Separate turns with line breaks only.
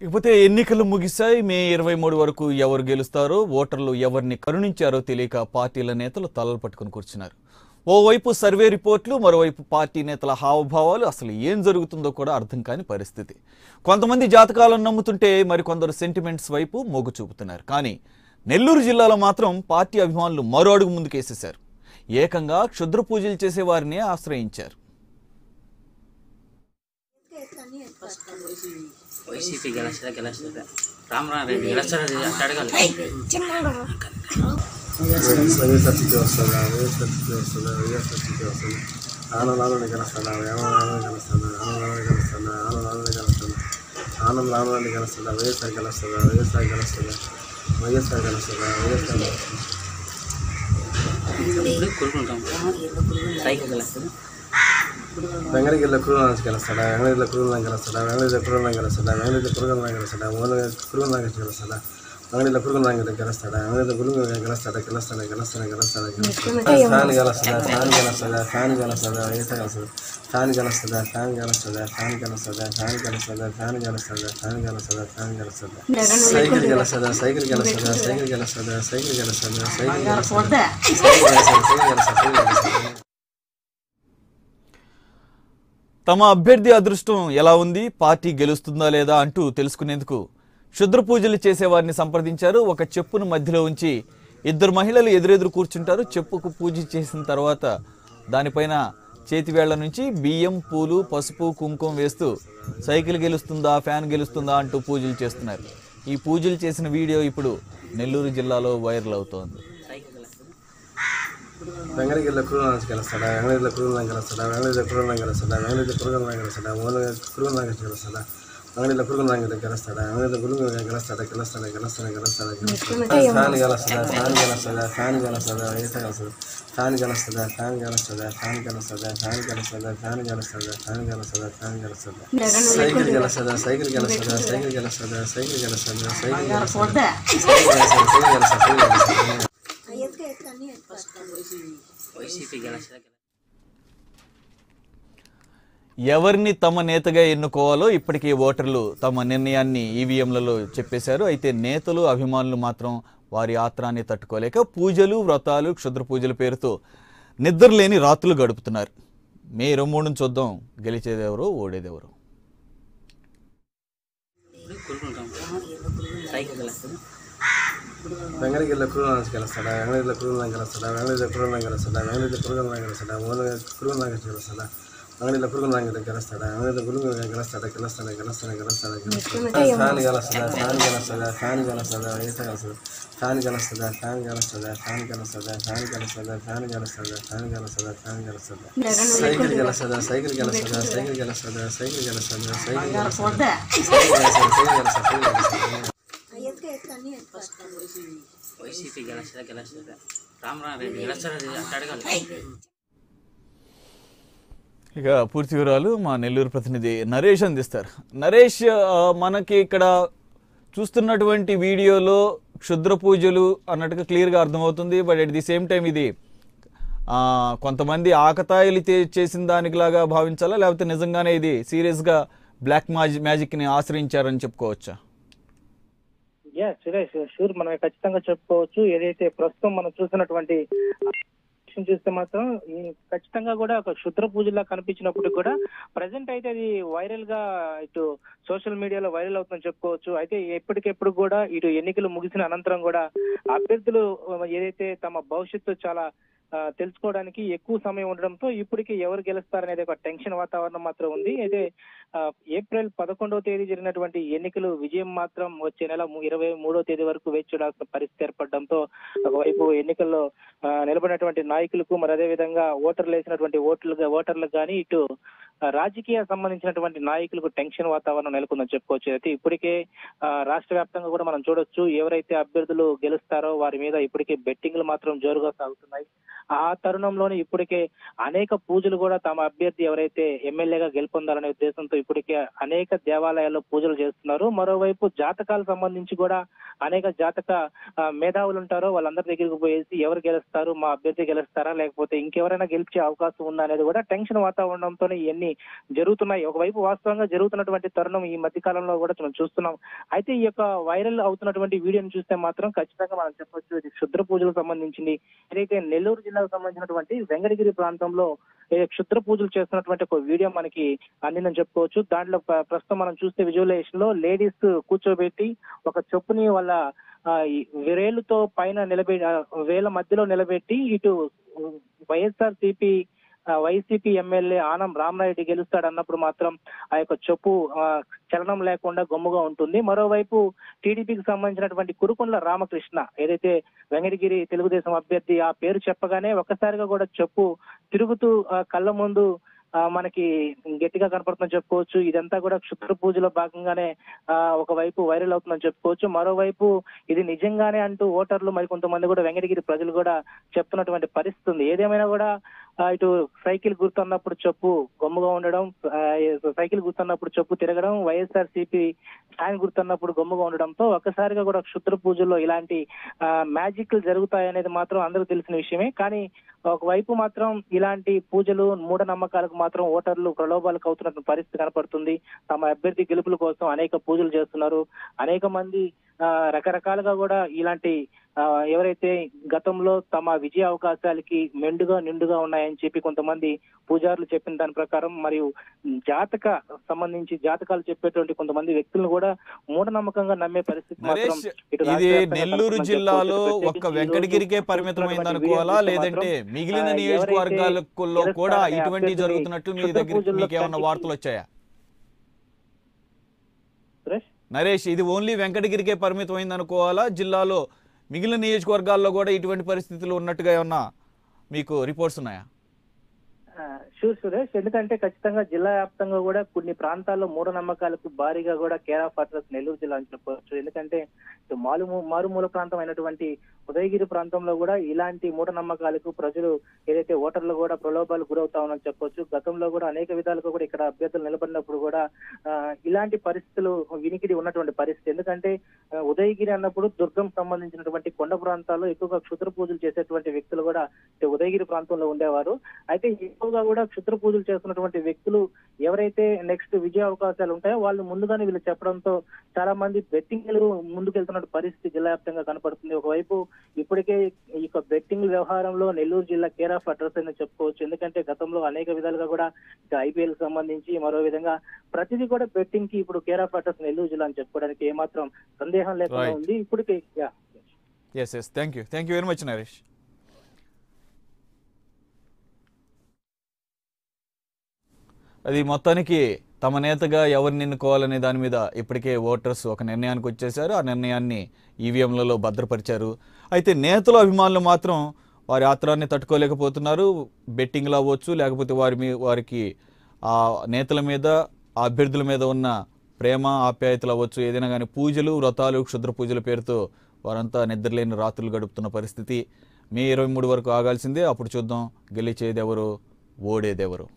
ఇకపోతే ఎన్నికలు ముగిశాయి. మే 23 వరకు ఎవరు గెలుస్తారో, ఓటర్లు ఎవరిని కరుణించారో తెలియక పార్టీల నేతలు తలలు పట్టుకుని కూర్చున్నారు. ఓవైపు సర్వే రిపోర్ట్లు, మరోవైపు పార్టీ నేతల హావభావాలు. అసలు ఏం జరుగుతుందో కూడా అర్థం కాని పరిస్థితి. కొంతమంది జాతకాలను నమ్ముతుంటే మరికొందరు సెంటిమెంట్స్ వైపు మొగ్గు చూపుతున్నారు. కానీ నెల్లూరు జిల్లాలో మాత్రం పార్టీ అభిమానులు మరో అడుగు ముందుకేసేశారు. ఏకంగా క్షుద్ర పూజలు చేసే వారిని ఆశ్రయించారు.
వైసీపీ గెలుస్తుంది రామరారెడ్డి గెలుస్తుంది అంటే అడగాలి.
వైఎస్ఆర్సీపీ వస్తుందా, వైఎస్ఆర్సీపీ వస్తుందా, వైఎస్ఆర్సీపీ వస్తుంది. ఆనందాలను గెలుస్తుందా, ఆనందాలను గెలుస్తుందా, ఆనందాలను గెలుస్తుందా, ఆనందాలను గెలుస్తుందా, ఆనందాలను గెలుస్తుందా, వైఎస్ఆర్ గెలుస్తుందా, వైఎస్ఆర్ గెలుస్తుందా, వైఎస్ఆర్ గెలుస్తుందా, వైఎస్ఆర్ గెలుస్తుందా.
కోరుకుంటాం సైకిల్ గెలుస్తుంది.
వెంగళగిరిలో కురునాథ్ గెలుస్తాడా, వెంగళగిరిలో కురునాథ్ గెలుస్తాడా, వెంగళగిరిలో కురునాథ్ గెలుస్తాడా, వెంగళగిరిలో కురునాథ్ గెలుస్తాడా, కురునాథ్ గెలుస్తాడా, వెంగళగిరిలో కురునాథ్ గెలుస్తాడా, వెంగళగిరిలో గురుగు గెలుస్తాడా, గెలుస్తాడా, గెలుస్తాడా, గెలుస్తాడా, ఫ్యాన్ గెలుస్తుందా, ఫ్యాన్ గెలుస్తుందా, ఫ్యాన్ గెలుస్తుందా, ఈత గెలుస్తుంది, ఫ్యాన్ గెలుస్తుందా, ఫ్యాన్ గెలుస్తుందా, ఫ్యాన్ గెలుస్తుందా, ఫ్యాన్ గెలుస్తుందా, ఫ్యాన్ గెలుస్తుందా, ఫ్యాన్ గెలుస్తుందా, ఫ్యాన్ గెలుస్తుందా, సైకిల్ గెలుస్తుందా, సైకిల్ గెలుస్తుందా, సైకిల్ గెలుస్తుందా, సైకిల్ గెలుస్తుందా, సైకిల్ గెలుస్తుందా, సైకిల్ గెలుస్తుందా.
తమ అభ్యర్థి అదృష్టం ఎలా ఉంది, పార్టీ గెలుస్తుందా లేదా అంటూ తెలుసుకునేందుకు క్షుద్ర పూజలు చేసేవారిని సంప్రదించారు. ఒక చెప్పును మధ్యలో ఉంచి ఇద్దరు మహిళలు ఎదురెదురు కూర్చుంటారు. చెప్పుకు పూజ చేసిన తర్వాత దానిపైన చేతివేళ్ల నుంచి బియ్యం, పూలు, పసుపు, కుంకుమ వేస్తూ సైకిల్ గెలుస్తుందా, ఫ్యాన్ గెలుస్తుందా అంటూ పూజలు చేస్తున్నారు. ఈ పూజలు చేసిన వీడియో ఇప్పుడు నెల్లూరు జిల్లాలో వైరల్ అవుతోంది.
వెంగళగిరిలో కురునాథ్ గెలుస్తాడా, వెంగళగిరిలో కురునాథ్ గెలుస్తాడా, వెంగళగిరిలో కురునాథ్ గెలుస్తాడా, వెంగళగిరిలో కురునాథ్ గెలుస్తాడా, కురునాథ్ గెలుస్తాడా, వెంగళగిరిలో కురునాథ్ గెలుస్తాడా, వెంగళగిరిలో గురుగు గెలుస్తాడా, గెలుస్తాడా, గెలుస్తాడా, గెలుస్తాడా, ఫ్యాన్ గెలుస్తుందా, ఫ్యాన్ గెలుస్తుందా, ఫ్యాన్ గెలుస్తుందా, ఈత గెలుస్తుంది, ఫ్యాన్ గెలుస్తుందా, ఫ్యాన్ గెలుస్తుందా, ఫ్యాన్ గెలుస్తుందా, ఫ్యాన్ గెలుస్తుందా, ఫ్యాన్ గెలుస్తుందా, ఫ్యాన్ గెలుస్తుందా, ఫ్యాన్ గెలుస్తుందా, సైకిల్ గెలుస్తుందా, సైకిల్ గెలుస్తుందా, సైకిల్ గెలుస్తుందా, సైకిల్ గెలుస్తుందా, సైకిల్ గెలుస్తుందా, సైకిల్ గెలుస్తుందా.
వైసీపీ గెలుస్తుంది.
ఎవరిని తమ నేతగా ఎన్నుకోవాలో ఇప్పటికే ఓటర్లు తమ నిర్ణయాన్ని ఈవీఎంలలో చెప్పేశారు. అయితే నేతలు, అభిమానులు మాత్రం వారి ఆత్రాన్ని తట్టుకోలేక పూజలు, వ్రతాలు, క్షుద్ర పూజల పేరుతో నిద్రలేని రాత్రులు గడుపుతున్నారు. మే 23 చూద్దాం గెలిచేదెవరో, ఓడేదెవరో.
కోరుకుంటాం సైకిల్ గెలుస్తుంది.
వెంగళగిరిలో కురునాథ్ గెలుస్తాడా, వెంగళగిరిలో కురునాథ్ గెలుస్తాడా, వెంగళగిరిలో కురునాథ్ గెలుస్తాడా, వెంగళగిరిలో కురునాథ్ గెలుస్తాడా, కురునాథ్ గెలుస్తాడా, వెంగళగిరిలో కురునాథ్ గెలుస్తాడా, వెంగళగిరిలో గురుగు గెలుస్తాడా, గెలుస్తాడా, గెలుస్తాడా, గెలుస్తాడా, ఫ్యాన్ గెలుస్తుందా, ఫ్యాన్ గెలుస్తుందా, ఫ్యాన్ గెలుస్తుందా, ఈత గెలుస్తుంది, ఫ్యాన్ గెలుస్తుందా, ఫ్యాన్ గెలుస్తుందా, ఫ్యాన్ గెలుస్తుందా, ఫ్యాన్ గెలుస్తుందా, ఫ్యాన్ గెలుస్తుందా, ఫ్యాన్ గెలుస్తుందా, ఫ్యాన్ గెలుస్తుందా, సైకిల్ గెలుస్తుందా, సైకిల్ గెలుస్తుందా, సైకిల్ గెలుస్తుందా, సైకిల్ గెలుస్తుందా, సైకిల్ గెలుస్తుందా, సైకిల్ గెలుస్తుందా.
వైసీపీ గెలుస్తుంది రామరారెడ్డి గెలుస్తుంది అంటే అడగాలి.
ఇక పూర్తి వివరాలు మా నెల్లూరు ప్రతినిధి నరేష్ అందిస్తారు. నరేష్, మనకి ఇక్కడ చూస్తున్నటువంటి వీడియోలో క్షుద్ర పూజలు అన్నట్టుగా క్లియర్గా అర్థమవుతుంది. But at the same time ఇది కొంతమంది ఆకతాయిలు చేసిన దానికిలాగా భావించాలా, లేకపోతే నిజంగానే ఇది సీరియస్గా బ్లాక్ మ్యాజిక్ని ఆశ్రయించారని చెప్పుకోవచ్చా?
సురేష్, షూర్ మనం ఖచ్చితంగా చెప్పుకోవచ్చు. ఏదైతే ప్రస్తుతం మనం చూసినటువంటి చూస్తే మాత్రం ఖచ్చితంగా కూడా ఒక క్షుద్ర పూజలా కనిపించినప్పుడు కూడా ప్రజెంట్ అయితే అది వైరల్ గా ఇటు సోషల్ మీడియాలో వైరల్ అవుతుందని చెప్పుకోవచ్చు. అయితే ఎప్పటికెప్పుడు కూడా ఇటు ఎన్నికలు ముగిసిన అనంతరం కూడా అభ్యర్థులు ఏదైతే తమ భవిష్యత్తు చాలా తెలుసుకోవడానికి ఎక్కువ సమయం ఉండడంతో ఇప్పటికీ ఎవరు గెలుస్తారనేది ఒక టెన్షన్ వాతావరణం మాత్రం ఉంది. అయితే ఏప్రిల్ 11వ తేదీ జరిగినటువంటి ఎన్నికలు విజయం మాత్రం వచ్చే నెల 23వ తేదీ వరకు వేచి చూడాల్సిన పరిస్థితి ఏర్పడడంతో ఒకవైపు ఎన్నికల్లో నిలబడినటువంటి నాయకులకు, మరి అదే విధంగా ఓటర్లు వేసినటువంటి ఓటర్లకు కానీ ఇటు రాజకీయ సంబంధించినటువంటి నాయకులకు టెన్షన్ వాతావరణం నెలకొందని చెప్పుకోవచ్చు. అయితే ఇప్పటికే రాష్ట్ర వ్యాప్తంగా కూడా మనం చూడొచ్చు, ఎవరైతే అభ్యర్థులు గెలుస్తారో వారి మీద ఇప్పటికే బెట్టింగ్లు మాత్రం జోరుగా సాగుతున్నాయి. ఆ తరుణంలోనే ఇప్పటికే అనేక పూజలు కూడా తమ అభ్యర్థి ఎవరైతే ఎమ్మెల్యేగా గెలుపొందాలనే ఉద్దేశంతో ఇప్పటికే అనేక దేవాలయాల్లో పూజలు చేస్తున్నారు. మరోవైపు జాతకాలకు సంబంధించి కూడా అనేక జాతక మేధావులు ఉంటారో వాళ్ళందరి దగ్గరికి పోయేసి ఎవరు గెలుస్తారు, మా అభ్యర్థి గెలుస్తారా లేకపోతే ఇంకెవరైనా గెలిచే అవకాశం ఉందా అనేది కూడా టెన్షన్ వాతావరణంతోనే ఇవన్నీ జరుగుతున్నాయి. ఒకవైపు వాస్తవంగా జరుగుతున్నటువంటి తరుణం ఈ మధ్య కాలంలో కూడా మనం చూస్తున్నాం. అయితే ఈ యొక్క వైరల్ అవుతున్నటువంటి వీడియోని చూస్తే మాత్రం ఖచ్చితంగా మనం చెప్పొచ్చు ఇది క్షుద్ర పూజలకు సంబంధించింది. ఏదైతే నెల్లూరు జిల్లాకు సంబంధించినటువంటి వెంకటగిరి ప్రాంతంలో క్షుద్ర పూజలు చేస్తున్నటువంటి ఒక వీడియో మనకి అందిందని చెప్పుకోవచ్చు. దాంట్లో ప్రస్తుతం మనం చూస్తే విజువలైజేషన్ లో లేడీస్ కూర్చోబెట్టి ఒక చెప్పుని వాళ్ళ వేలుతో పైన వేల మధ్యలో నిలబెట్టి ఇటు వైసీపీ ఎమ్మెల్యే ఆనం రామనాయుడు గెలుస్తాడు అన్నప్పుడు మాత్రం ఆ యొక్క చెప్పు చలనం లేకుండా గమ్ముగా ఉంటుంది. మరోవైపు టీడీపీకి సంబంధించినటువంటి కురుకొండల రామకృష్ణ ఏదైతే వెంకటగిరి తెలుగుదేశం అభ్యర్థి ఆ పేరు చెప్పగానే ఒక్కసారిగా కూడా చెప్పు తిరుగుతూ కళ్ళ ముందు మనకి గట్టిగా కనపడుతుందని చెప్పుకోవచ్చు. ఇదంతా కూడా క్షుద్ర పూజలో భాగంగానే ఒకవైపు వైరల్ అవుతుందని చెప్పుకోవచ్చు. మరోవైపు ఇది నిజంగానే అంటూ ఓటర్లు మరికొంతమంది కూడా వెంకటగిరి ప్రజలు కూడా చెప్తున్నటువంటి పరిస్థితి ఉంది. ఏదేమైనా కూడా ఇటు సైకిల్ గుర్తున్నప్పుడు చెప్పు గమ్ముగా ఉండడం, సైకిల్ గుర్తున్నప్పుడు చెప్పు తిరగడం, వైఎస్ఆర్సీపీ ఫ్యాన్ గుర్తున్నప్పుడు గమ్ముగా ఉండడంతో ఒక్కసారిగా కూడా క్షుద్ర పూజల్లో ఇలాంటి మ్యాజిక్లు జరుగుతాయనేది మాత్రం అందరూ తెలిసిన విషయమే. కానీ ఒకవైపు మాత్రం ఇలాంటి పూజలు మూఢనమ్మకాలకు మాత్రం ఓటర్లు ప్రలోభాలకు అవుతున్న పరిస్థితి కనపడుతుంది. తమ అభ్యర్థి గెలుపుల కోసం అనేక పూజలు చేస్తున్నారు. అనేక మంది రకరకాలుగా కూడా ఇలాంటి ఎవరైతే గతంలో తమ విజయ అవకాశాలకి నిండుగా ఉన్నాయని చెప్పి కొంతమంది పూజారులు చెప్పిన దాని ప్రకారం మరియు జాతకాలు చెప్పేటువంటి కొంతమంది వ్యక్తులను కూడా మూఢనమ్మకంగా నమ్మే పరిస్థితి మాత్రం
ఇది నెల్లూరు జిల్లాలో ఒక్క వెంకటగిరికే పరిమితమైంది అనుకోవాలా, లేదంటే మిగిలిన నియోజకవర్గాలలో కూడా ఇటువంటి జరుగుతున్నట్టు మీ దగ్గర మీకు ఏమన్నా వార్తలు వచ్చాయా? నరేష్, ఇది ఓన్లీ వెంకటగిరికే పరిమితమైంది అనుకోవాలా, జిల్లాలో మిగిలిన నియోజకవర్గాల్లో కూడా ఇటువంటి పరిస్థితులు ఉన్నట్టుగా ఏమన్నా మీకు రిపోర్ట్స్ ఉన్నాయా?
షూర్ సురేష్, ఎందుకంటే ఖచ్చితంగా జిల్లా వ్యాప్తంగా కూడా కొన్ని ప్రాంతాల్లో మూఢనమ్మకాలకు భారీగా కూడా కేర్ ఆఫ్ అడ్రస్ నెల్లూరు జిల్లా అని చెప్పవచ్చు. ఎందుకంటే మారుమూల ప్రాంతం అయినటువంటి ఉదయగిరి ప్రాంతంలో కూడా ఇలాంటి మూఢనమ్మకాలకు ప్రజలు ఏదైతే ఓటర్లు కూడా ప్రలోభాలు గురవుతా ఉన్నారని చెప్పొచ్చు. గతంలో కూడా అనేక విధాలుగా కూడా ఇక్కడ అభ్యర్థులు నిలబడినప్పుడు కూడా ఇలాంటి పరిస్థితులు వినికిడి ఉన్నటువంటి పరిస్థితి. ఎందుకంటే ఉదయగిరి అన్నప్పుడు దుర్గం సంబంధించినటువంటి కొండ ప్రాంతాల్లో ఎక్కువగా క్షుద్ర పూజలు చేసేటువంటి వ్యక్తులు కూడా ఉదయగిరి ప్రాంతంలో ఉండేవారు. అయితే ఎక్కువగా కూడా క్షుద్ర పూజలు చేస్తున్నటువంటి వ్యక్తులు ఎవరైతే నెక్స్ట్ విజయ అవకాశాలు ఉంటాయో వాళ్ళు ముందుగానే వీళ్ళు చెప్పడంతో చాలా మంది బెట్టింగ్లు ముందుకెళ్తున్న పరిస్థితి జిల్లా వ్యాప్తంగా కనపడుతుంది. ఒకవైపు ఇప్పటికే ఈ బెట్టింగ్ వ్యవహారంలో నెల్లూరు జిల్లా కేర్ ఆఫ్ అడ్రస్ అని చెప్పుకోవచ్చు. ఎందుకంటే గతంలో అనేక విధాలుగా కూడా ఐపీఎల్ సంబంధించి మరో విధంగా ప్రతిదీ కూడా బెట్టింగ్ కి ఇప్పుడు కేర్ ఆఫ్ అడ్రస్ నెల్లూరు జిల్లా అని చెప్పుకోవడానికి ఏమాత్రం సందేహం లేకుండా ఉంది ఇప్పటికే.
Thank you very much Naresh. అది మొత్తానికి తమ నేతగా ఎవరిని ఎన్నుకోవాలనే దాని మీద ఇప్పటికే ఓటర్స్ ఒక నిర్ణయానికి వచ్చేశారు. ఆ నిర్ణయాన్ని ఈవీఎంలలో భద్రపరిచారు. అయితే నేతల అభిమానులు మాత్రం వారి ఆత్రాన్ని తట్టుకోలేకపోతున్నారు. బెట్టింగ్లు అవ్వచ్చు, లేకపోతే వారికి ఆ నేతల మీద ఆ అభ్యర్థుల మీద ఉన్న ప్రేమ ఆప్యాయతలు అవ్వచ్చు, ఏదైనా కానీ పూజలు వ్రతాలు క్షుద్ర పూజల పేరుతో వారంతా నిద్రలేని రాత్రులు గడుపుతున్న పరిస్థితి. మే 23 వరకు ఆగాల్సిందే. అప్పుడు చూద్దాం గెలిచేదెవరు, ఓడేదెవరు.